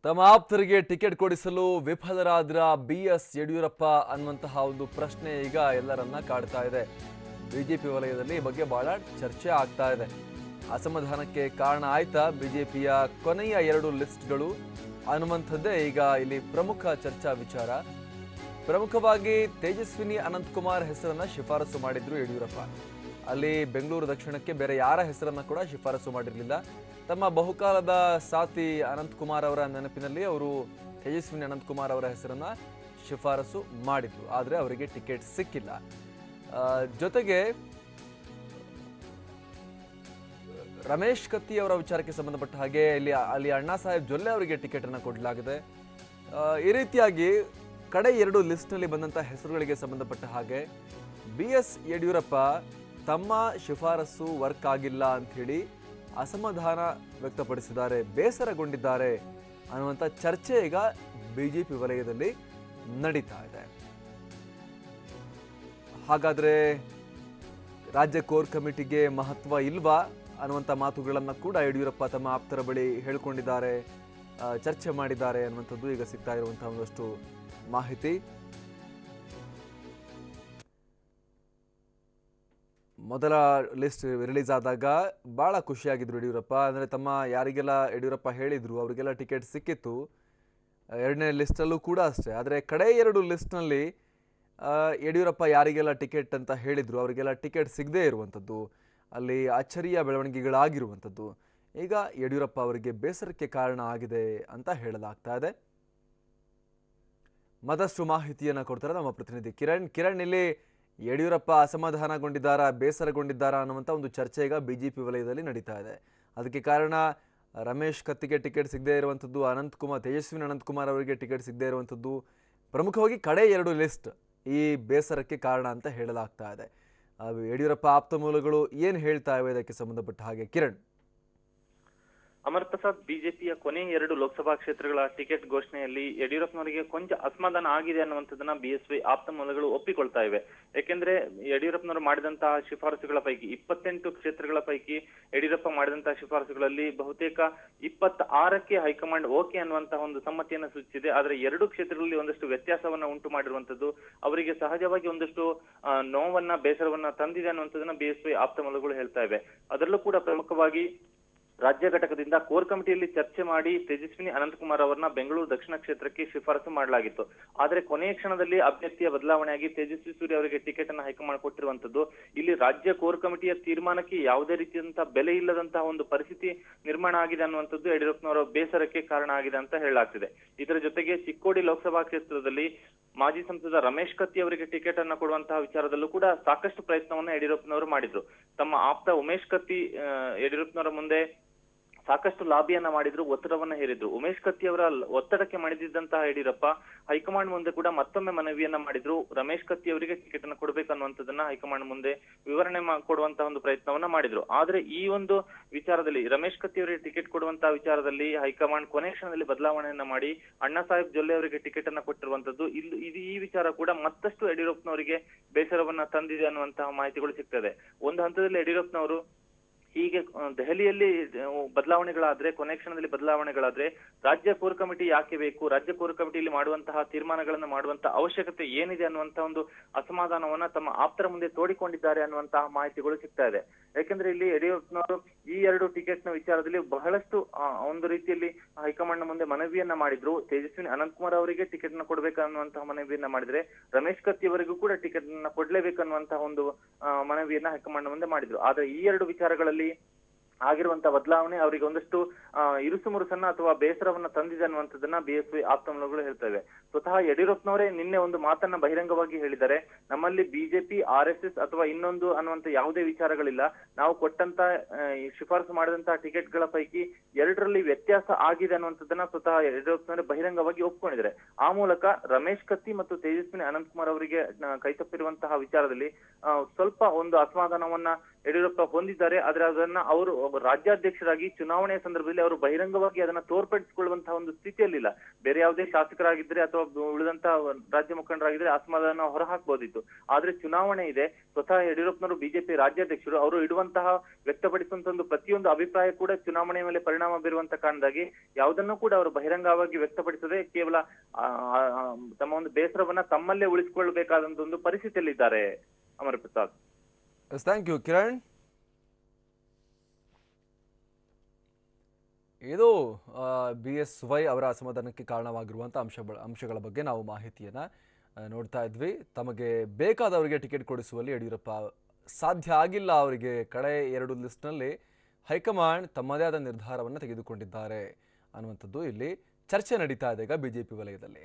ತಮ್ಮ ಆಪ್ತರಿಗೆ ಟಿಕೆಟ್ ಕೊಡಿಸಲು ವಿಫಲರಾದ್ರ ಬಿಎಸ್ ಯಡಿಯೂರಪ್ಪ ಅನ್ನುವಂತಹ ಒಂದು ಪ್ರಶ್ನೆ ಈಗ ಎಲ್ಲರನ್ನ ಕಾಡ್ತಾ ಇದೆ. ಬಿಜೆಪಿ ವಲಯದಲ್ಲಿ ಈ ಬಗ್ಗೆ ಬಹಳ ಚರ್ಚೆ ಆಗ್ತಾ ಇದೆ. ಅಸಮಾಧಾನಕ್ಕೆ ಕಾರಣ ಆಯ್ತಾ ಬಿಜೆಪಿಯ ಕೊನೆಯ 2 ಲಿಸ್ಟ್ಗಳು ಅನ್ನುವಂಥದ್ದೇ ಈಗ ಇಲ್ಲಿ ಪ್ರಮುಖ ಚರ್ಚಾ ವಿಚಾರ. ಪ್ರಮುಖವಾಗಿ ತೇಜಸ್ವಿನಿ ಅನಂತಕುಮಾರ್ ಹೆಸರನ್ನ ಶಿಫಾರಸು ಮಾಡಿದ್ರು ಯಡಿಯೂರಪ್ಪ. ಅಲ್ಲಿ ಬೆಂಗಳೂರು ದಕ್ಷಿಣಕ್ಕೆ ಬೇರೆ ಯಾರ ಹೆಸರನ್ನ ಕೂಡ ಶಿಫಾರಸು ಮಾಡಿರಲಿಲ್ಲ. ತಮ್ಮ ಬಹುಕಾಲದ ಸಾಥಿ ಅನಂತಕುಮಾರ್ ಅವರ ನೆನಪಿನಲ್ಲಿ ಅವರು ತೇಜಸ್ವಿನಿ ಅನಂತಕುಮಾರ್ ಅವರ ಹೆಸರನ್ನ ಶಿಫಾರಸು ಮಾಡಿದ್ರು. ಆದರೆ ಅವರಿಗೆ ಟಿಕೆಟ್ ಸಿಕ್ಕಿಲ್ಲ. ಜೊತೆಗೆ ರಮೇಶ್ ಕತ್ತಿ ಅವರ ವಿಚಾರಕ್ಕೆ ಸಂಬಂಧಪಟ್ಟ ಹಾಗೆ ಅಲ್ಲಿ ಅಣ್ಣಾ ಸಾಹೇಬ್ ಜೊಲ್ಲೆ ಅವರಿಗೆ ಟಿಕೆಟ್ ಅನ್ನು ಕೊಡಲಾಗಿದೆ. ಈ ರೀತಿಯಾಗಿ ಕಡೆ 2 ಲಿಸ್ಟ್ನಲ್ಲಿ ಬಂದಂಥ ಹೆಸರುಗಳಿಗೆ ಸಂಬಂಧಪಟ್ಟ ಹಾಗೆ ಬಿಎಸ್ ಯಡಿಯೂರಪ್ಪ ತಮ್ಮ ಶಿಫಾರಸು ವರ್ಕ್ ಆಗಿಲ್ಲ ಅಂಥೇಳಿ ಅಸಮಾಧಾನ ವ್ಯಕ್ತಪಡಿಸಿದ್ದಾರೆ, ಬೇಸರಗೊಂಡಿದ್ದಾರೆ ಅನ್ನುವಂಥ ಚರ್ಚೆ ಈಗ ಬಿಜೆಪಿ ವಲಯದಲ್ಲಿ ನಡೀತಾ ಇದೆ. ಹಾಗಾದ್ರೆ ರಾಜ್ಯ ಕೋರ್ ಕಮಿಟಿಗೆ ಮಹತ್ವ ಇಲ್ವಾ ಅನ್ನುವಂಥ ಮಾತುಗಳನ್ನು ಕೂಡ ಯಡಿಯೂರಪ್ಪ ತಮ್ಮ ಆಪ್ತರ ಬಳಿ ಹೇಳ್ಕೊಂಡಿದ್ದಾರೆ, ಚರ್ಚೆ ಮಾಡಿದ್ದಾರೆ ಅನ್ನುವಂಥದ್ದು ಈಗ ಸಿಗ್ತಾ ಇರುವಂತಹ ಒಂದಷ್ಟು ಮಾಹಿತಿ. ಮೊದಲ ಲಿಸ್ಟ್ ರಿಲೀಸ್ ಆದಾಗ ಭಾಳ ಖುಷಿಯಾಗಿದ್ರು ಯಡಿಯೂರಪ್ಪ. ಅಂದರೆ ತಮ್ಮ ಯಾರಿಗೆಲ್ಲ ಯಡಿಯೂರಪ್ಪ ಹೇಳಿದ್ರು ಅವರಿಗೆಲ್ಲ ಟಿಕೆಟ್ ಸಿಕ್ಕಿತ್ತು. 2ನೇ ಲಿಸ್ಟಲ್ಲೂ ಕೂಡ ಅಷ್ಟೇ. ಆದರೆ ಕಡೆ 2 ಲಿಸ್ಟ್ನಲ್ಲಿ ಯಡಿಯೂರಪ್ಪ ಯಾರಿಗೆಲ್ಲ ಟಿಕೆಟ್ ಅಂತ ಹೇಳಿದ್ರು ಅವರಿಗೆಲ್ಲ ಟಿಕೆಟ್ ಸಿಗದೇ ಇರುವಂಥದ್ದು, ಅಲ್ಲಿ ಅಚ್ಚರಿಯ ಬೆಳವಣಿಗೆಗಳಾಗಿರುವಂಥದ್ದು ಈಗ ಯಡಿಯೂರಪ್ಪ ಅವರಿಗೆ ಬೇಸರಕ್ಕೆ ಕಾರಣ ಆಗಿದೆ ಅಂತ ಹೇಳಲಾಗ್ತಾ ಇದೆ. ಮತ್ತಷ್ಟು ಮಾಹಿತಿಯನ್ನು ಕೊಡ್ತಾರೆ ನಮ್ಮ ಪ್ರತಿನಿಧಿ ಕಿರಣ್. ಇಲ್ಲಿ ಯಡಿಯೂರಪ್ಪ ಅಸಮಾಧಾನಗೊಂಡಿದ್ದಾರಾ, ಬೇಸರಗೊಂಡಿದ್ದಾರಾ ಅನ್ನುವಂಥ ಒಂದು ಚರ್ಚೆ ಈಗ ಬಿಜೆಪಿ ವಲಯದಲ್ಲಿ ನಡೀತಾ ಇದೆ. ಅದಕ್ಕೆ ಕಾರಣ ರಮೇಶ್ ಕತ್ತಿಗೆ ಟಿಕೆಟ್ ಸಿಗದೇ ಇರುವಂಥದ್ದು, ತೇಜಸ್ವಿನಿ ಅನಂತಕುಮಾರ್ ಅವರಿಗೆ ಟಿಕೆಟ್ ಸಿಗದೇ ಇರುವಂಥದ್ದು, ಪ್ರಮುಖವಾಗಿ ಕಡೆ 2 ಲಿಸ್ಟ್ ಈ ಬೇಸರಕ್ಕೆ ಕಾರಣ ಅಂತ ಹೇಳಲಾಗ್ತಾ ಇದೆ. ಯಡಿಯೂರಪ್ಪ ಆಪ್ತ ಮೂಲಗಳು ಏನು ಹೇಳ್ತಾ ಇವೆ ಇದಕ್ಕೆ ಸಂಬಂಧಪಟ್ಟ ಹಾಗೆ ಕಿರಣ್? ಅಮರ್ ಪ್ರಸಾದ್, ಬಿಜೆಪಿಯ ಕೊನೆ 2 ಲೋಕಸಭಾ ಕ್ಷೇತ್ರಗಳ ಟಿಕೆಟ್ ಘೋಷಣೆಯಲ್ಲಿ ಯಡಿಯೂರಪ್ಪನವರಿಗೆ ಕೊಂಚ ಅಸಮಾಧಾನ ಆಗಿದೆ ಅನ್ನುವಂಥದ್ದನ್ನ ಬಿಎಸ್ವೈ ಆಪ್ತ ಮೂಲಗಳು ಒಪ್ಪಿಕೊಳ್ತಾ ಇವೆ. ಯಾಕೆಂದ್ರೆ ಯಡಿಯೂರಪ್ಪನವರು ಮಾಡಿದಂತಹ ಶಿಫಾರಸುಗಳ ಪೈಕಿ 28 ಕ್ಷೇತ್ರಗಳ ಪೈಕಿ ಯಡಿಯೂರಪ್ಪ ಮಾಡಿದಂತಹ ಶಿಫಾರಸುಗಳಲ್ಲಿ ಬಹುತೇಕ 26ಕ್ಕೆ ಹೈಕಮಾಂಡ್ ಓಕೆ ಅನ್ನುವಂತಹ ಒಂದು ಸಮ್ಮತಿಯನ್ನು ಸೂಚಿಸಿದೆ. ಆದ್ರೆ 2 ಕ್ಷೇತ್ರಗಳಲ್ಲಿ ಒಂದಷ್ಟು ವ್ಯತ್ಯಾಸವನ್ನ ಉಂಟು ಮಾಡಿರುವಂತದ್ದು ಅವರಿಗೆ ಸಹಜವಾಗಿ ಒಂದಷ್ಟು ನೋವನ್ನ, ಬೇಸರವನ್ನ ತಂದಿದೆ ಅನ್ನುವಂಥದ್ದನ್ನ ಬಿಎಸ್ವೈ ಆಪ್ತ ಮೂಲಗಳು ಹೇಳ್ತಾ ಇವೆ. ಅದರಲ್ಲೂ ಕೂಡ ಪ್ರಮುಖವಾಗಿ ರಾಜ್ಯ ಘಟಕದಿಂದ ಕೋರ್ ಕಮಿಟಿಯಲ್ಲಿ ಚರ್ಚೆ ಮಾಡಿ ತೇಜಸ್ವಿನಿ ಅನಂತಕುಮಾರ್ ಅವರನ್ನ ಬೆಂಗಳೂರು ದಕ್ಷಿಣ ಕ್ಷೇತ್ರಕ್ಕೆ ಶಿಫಾರಸು ಮಾಡಲಾಗಿತ್ತು. ಆದ್ರೆ ಕೊನೆಯ ಕ್ಷಣದಲ್ಲಿ ಅಭ್ಯರ್ಥಿಯ ಬದಲಾವಣೆಯಾಗಿ ತೇಜಸ್ವಿ ಸೂರ್ಯ ಅವರಿಗೆ ಟಿಕೆಟ್ ಅನ್ನು ಹೈಕಮಾಂಡ್ ಕೊಟ್ಟಿರುವಂತದ್ದು ಇಲ್ಲಿ ರಾಜ್ಯ ಕೋರ್ ಕಮಿಟಿಯ ತೀರ್ಮಾನಕ್ಕೆ ಯಾವುದೇ ರೀತಿಯಾದಂತಹ ಬೆಲೆ ಇಲ್ಲದಂತಹ ಒಂದು ಪರಿಸ್ಥಿತಿ ನಿರ್ಮಾಣ ಆಗಿದೆ ಅನ್ನುವಂಥದ್ದು ಯಡಿಯೂರಪ್ಪನವರ ಬೇಸರಕ್ಕೆ ಕಾರಣ ಆಗಿದೆ ಅಂತ ಹೇಳಲಾಗ್ತಿದೆ. ಇದರ ಜೊತೆಗೆ ಚಿಕ್ಕೋಡಿ ಲೋಕಸಭಾ ಕ್ಷೇತ್ರದಲ್ಲಿ ಮಾಜಿ ಸಂಸದ ರಮೇಶ್ ಕತ್ತಿ ಅವರಿಗೆ ಟಿಕೆಟ್ ಅನ್ನು ಕೊಡುವಂತಹ ವಿಚಾರದಲ್ಲೂ ಕೂಡ ಸಾಕಷ್ಟು ಪ್ರಯತ್ನವನ್ನ ಯಡಿಯೂರಪ್ಪನವರು ಮಾಡಿದ್ರು. ತಮ್ಮ ಆಪ್ತ ಉಮೇಶ್ ಕತ್ತಿ ಯಡಿಯೂರಪ್ಪನವರ ಮುಂದೆ ಸಾಕಷ್ಟು ಲಾಬಿಯನ್ನ ಮಾಡಿದ್ರು, ಒತ್ತಡವನ್ನ ಹೇರಿದ್ರು. ಉಮೇಶ್ ಕತ್ತಿ ಅವರ ಒತ್ತಡಕ್ಕೆ ಮಣಿದಿದ್ದಂತಹ ಯಡಿಯೂರಪ್ಪ ಹೈಕಮಾಂಡ್ ಮುಂದೆ ಕೂಡ ಮತ್ತೊಮ್ಮೆ ಮನವಿಯನ್ನ ಮಾಡಿದ್ರು. ರಮೇಶ್ ಕತ್ತಿ ಅವರಿಗೆ ಟಿಕೆಟ್ ಅನ್ನು ಕೊಡಬೇಕನ್ನುವಂಥದ್ದನ್ನ ಹೈಕಮಾಂಡ್ ಮುಂದೆ ವಿವರಣೆ ಕೊಡುವಂತಹ ಒಂದು ಪ್ರಯತ್ನವನ್ನ ಮಾಡಿದ್ರು. ಆದ್ರೆ ಈ ಒಂದು ವಿಚಾರದಲ್ಲಿ ರಮೇಶ್ ಕತ್ತಿ ಅವರಿಗೆ ಟಿಕೆಟ್ ಕೊಡುವಂತಹ ವಿಚಾರದಲ್ಲಿ ಹೈಕಮಾಂಡ್ ಕೊನೆ ಕ್ಷಣದಲ್ಲಿ ಬದಲಾವಣೆಯನ್ನ ಮಾಡಿ ಅಣ್ಣಾ ಸಾಹೇಬ್ ಜೊಲ್ಲೆ ಅವರಿಗೆ ಟಿಕೆಟ್ ಅನ್ನ ಕೊಟ್ಟಿರುವಂತದ್ದು ಈ ವಿಚಾರ ಕೂಡ ಮತ್ತಷ್ಟು ಯಡಿಯೂರಪ್ಪನವರಿಗೆ ಬೇಸರವನ್ನ ತಂದಿದೆ ಅನ್ನುವಂತಹ ಮಾಹಿತಿಗಳು ಸಿಗ್ತದೆ. ಒಂದು ಹಂತದಲ್ಲಿ ಯಡಿಯೂರಪ್ಪನವರು ಹೀಗೆ ದೆಹಲಿಯಲ್ಲಿ ಬದಲಾವಣೆಗಳಾದ್ರೆ, ಕೊನೆ ಕ್ಷಣದಲ್ಲಿ ಬದಲಾವಣೆಗಳಾದ್ರೆ ರಾಜ್ಯ ಕೋರ್ ಕಮಿಟಿ ಯಾಕೆ ಬೇಕು, ರಾಜ್ಯ ಕೋರ್ ಕಮಿಟಿಯಲ್ಲಿ ಮಾಡುವಂತಹ ತೀರ್ಮಾನಗಳನ್ನು ಮಾಡುವಂತಹ ಅವಶ್ಯಕತೆ ಏನಿದೆ ಅನ್ನುವಂತಹ ಒಂದು ಅಸಮಾಧಾನವನ್ನ ತಮ್ಮ ಆಪ್ತರ ಮುಂದೆ ತೋಡಿಕೊಂಡಿದ್ದಾರೆ ಅನ್ನುವಂತಹ ಮಾಹಿತಿಗಳು ಸಿಗ್ತಾ ಇದೆ. ಯಾಕಂದ್ರೆ ಇಲ್ಲಿ ಯಡಿಯೂರಪ್ಪನವರು ಈ 2 ಟಿಕೆಟ್ ನ ವಿಚಾರದಲ್ಲಿ ಬಹಳಷ್ಟು ಒಂದು ರೀತಿಯಲ್ಲಿ ಹೈಕಮಾಂಡ್ ಮುಂದೆ ಮನವಿಯನ್ನ ಮಾಡಿದ್ರು. ತೇಜಸ್ವಿನಿ ಅನಂತಕುಮಾರ್ ಅವರಿಗೆ ಟಿಕೆಟ್ ನ ಕೊಡ್ಬೇಕನ್ನುವಂತಹ ಮನವಿಯನ್ನ ಮಾಡಿದ್ರೆ ರಮೇಶ್ ಕತ್ತಿ ಅವರಿಗೂ ಕೂಡ ಟಿಕೆಟ್ ನ ಕೊಡ್ಲೇಬೇಕನ್ನುವಂತಹ ಒಂದು ಮನವಿಯನ್ನ ಹೈಕಮಾಂಡ್ ಮುಂದೆ ಮಾಡಿದ್ರು. ಆದ್ರೆ ಈ 2 ವಿಚಾರಗಳಲ್ಲಿ ಆಗಿರುವಂತಹ ಬದಲಾವಣೆ ಅವರಿಗೆ ಒಂದಷ್ಟು ಇರುಸು ಮುರುಸನ್ನ ಅಥವಾ ಬೇಸರವನ್ನ ತಂದಿದೆ ಅನ್ನುವಂಥದ್ದನ್ನ ಬಿಎಸ್ವೈ ಆಪ್ತ ಮೂಲಗಳು ಹೇಳ್ತವೆ. ಸ್ವತಃ ಯಡಿಯೂರಪ್ಪನವರೇ ನಿನ್ನೆ ಒಂದು ಮಾತನ್ನ ಬಹಿರಂಗವಾಗಿ ಹೇಳಿದ್ದಾರೆ, ನಮ್ಮಲ್ಲಿ ಬಿಜೆಪಿ, RSS ಅಥವಾ ಇನ್ನೊಂದು ಅನ್ನುವಂತ ಯಾವುದೇ ವಿಚಾರಗಳಿಲ್ಲ. ನಾವು ಕೊಟ್ಟಂತ ಶಿಫಾರಸು ಮಾಡಿದಂತಹ ಟಿಕೆಟ್ ಗಳ ಪೈಕಿ 2ರಲ್ಲಿ ವ್ಯತ್ಯಾಸ ಆಗಿದೆ ಅನ್ನುವಂಥದ್ದನ್ನ ಸ್ವತಃ ಯಡಿಯೂರಪ್ಪನವರೇ ಬಹಿರಂಗವಾಗಿ ಒಪ್ಕೊಂಡಿದ್ದಾರೆ. ಆ ಮೂಲಕ ರಮೇಶ್ ಕತ್ತಿ ಮತ್ತು ತೇಜಸ್ವಿನಿ ಅನಂತಕುಮಾರ್ ಅವರಿಗೆ ಕೈತಪ್ಪಿರುವಂತಹ ವಿಚಾರದಲ್ಲಿ ಸ್ವಲ್ಪ ಒಂದು ಅಸಮಾಧಾನವನ್ನ ಯಡಿಯೂರಪ್ಪ ಹೊಂದಿದ್ದಾರೆ. ಆದ್ರೆ ಅದನ್ನ ಅವರು ಒಬ್ಬ ರಾಜ್ಯಾಧ್ಯಕ್ಷರಾಗಿ ಚುನಾವಣೆಯ ಸಂದರ್ಭದಲ್ಲಿ ಅವರು ಬಹಿರಂಗವಾಗಿ ಅದನ್ನ ತೋರ್ಪಡಿಸಿಕೊಳ್ಳುವಂತಹ ಒಂದು ಸ್ಥಿತಿಯಲ್ಲಿಲ್ಲ. ಬೇರೆ ಯಾವುದೇ ಶಾಸಕರಾಗಿದ್ರೆ ಅಥವಾ ಉಳಿದಂತ ರಾಜ್ಯ ಮುಖಂಡರಾಗಿದ್ರೆ ಅಸಮಾಧಾನ ಹೊರಹಾಕ್ಬೋದಿತ್ತು. ಆದ್ರೆ ಚುನಾವಣೆ ಇದೆ, ಸ್ವತಃ ಯಡಿಯೂರಪ್ಪನವರು ಬಿಜೆಪಿ ರಾಜ್ಯಾಧ್ಯಕ್ಷರು, ಅವರು ಇಡುವಂತಹ ವ್ಯಕ್ತಪಡಿಸುವಂತ ಒಂದು ಪ್ರತಿಯೊಂದು ಅಭಿಪ್ರಾಯ ಕೂಡ ಚುನಾವಣೆ ಮೇಲೆ ಪರಿಣಾಮ ಬೀರುವಂತ ಕಾರಣದಾಗಿ ಯಾವುದನ್ನು ಕೂಡ ಅವರು ಬಹಿರಂಗವಾಗಿ ವ್ಯಕ್ತಪಡಿಸದೆ ಕೇವಲ ತಮ್ಮ ಒಂದು ಬೇಸರವನ್ನ ತಮ್ಮಲ್ಲೇ ಉಳಿಸಿಕೊಳ್ಳಬೇಕಾದಂತ ಒಂದು ಪರಿಸ್ಥಿತಿಯಲ್ಲಿದ್ದಾರೆ. ಅಮರ್ ಪ್ರಸಾದ್. Thank you Kiran. ಇದು BSY ಅವರ ಅಸಮಾಧಾನಕ್ಕೆ ಕಾರಣವಾಗಿರುವಂಥ ಅಂಶಗಳ ಬಗ್ಗೆ ನಾವು ಮಾಹಿತಿಯನ್ನು ನೋಡ್ತಾ ಇದ್ವಿ. ತಮಗೆ ಬೇಕಾದವರಿಗೆ ಟಿಕೆಟ್ ಕೊಡಿಸುವಲ್ಲಿ ಯಡಿಯೂರಪ್ಪ ಸಾಧ್ಯ ಆಗಿಲ್ಲ. ಅವರಿಗೆ ಕಡೆ 2 ಲಿಸ್ಟ್ನಲ್ಲಿ ಹೈಕಮಾಂಡ್ ತಮ್ಮದೇ ಆದ ನಿರ್ಧಾರವನ್ನು ತೆಗೆದುಕೊಂಡಿದ್ದಾರೆ ಅನ್ನುವಂಥದ್ದು ಇಲ್ಲಿ ಚರ್ಚೆ ನಡೀತಾ ಇದೆ ಈಗ BJP ವಲಯದಲ್ಲಿ.